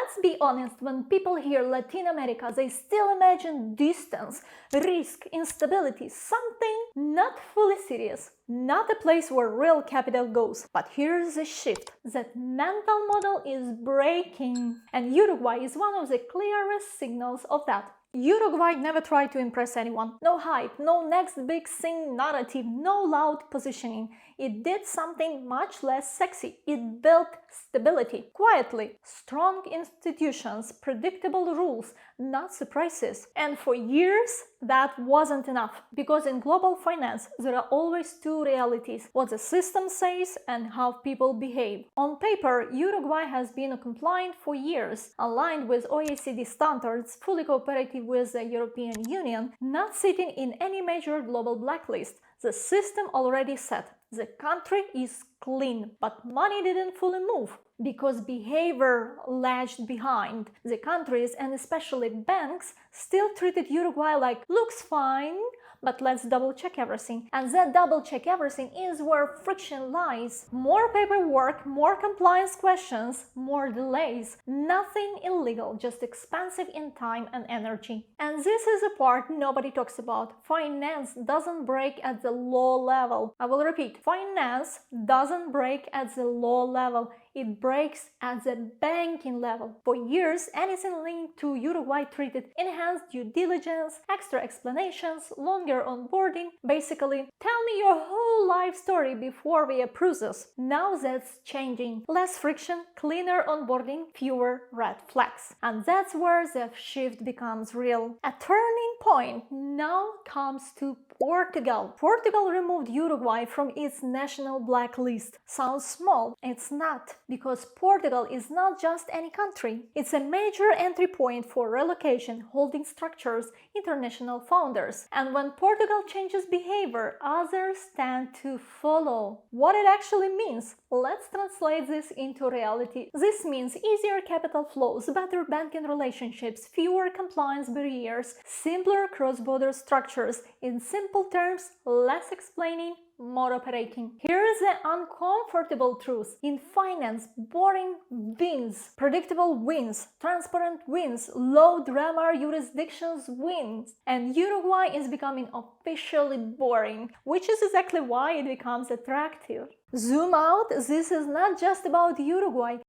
let's be honest, when people hear Latin America, they still imagine distance, risk, instability, something not fully serious, not a place where real capital goes. But here's the shift. That mental model is breaking, and Uruguay is one of the clearest signals of that. Uruguay never tried to impress anyone. No hype, no next big thing narrative, no loud positioning. It did something much less sexy. It built stability, quietly. Strong institutions, predictable rules, not surprises. And for years, that wasn't enough. Because in global finance, there are always two realities: what the system says and how people behave. On paper, Uruguay has been compliant for years, aligned with OECD standards, fully cooperative with the European Union, not sitting in any major global blacklist. The system already set. The country is clean, but money didn't fully move because behavior lagged behind. The countries, and especially banks, still treated Uruguay like, looks fine, but let's double check everything. And that double check everything is where friction lies. More paperwork, more compliance questions, more delays. Nothing illegal, just expensive in time and energy. And this is the part nobody talks about. Finance doesn't break at the law level. I will repeat, finance doesn't break at the law level. It breaks at the banking level. For years, anything linked to Uruguay treated enhanced due diligence, extra explanations, longer onboarding. Basically, tell me your whole life story before we approve this. Now that's changing. Less friction, cleaner onboarding, fewer red flags. And that's where the shift becomes real. A turning point now comes to Portugal. Portugal removed Uruguay from its national blacklist. Sounds small. It's not, because Portugal is not just any country. It's a major entry point for relocation, holding structures, international founders. And when Portugal changes behavior, others tend to follow. What it actually means? Let's translate this into reality. This means easier capital flows, better banking relationships, fewer compliance barriers, simpler cross-border structures. In simple terms, less explaining, more operating. Here's the uncomfortable truth. In finance, boring wins, predictable wins, transparent wins, low drama jurisdictions wins. And Uruguay is becoming officially boring, which is exactly why it becomes attractive. Zoom out, this is not just about Uruguay,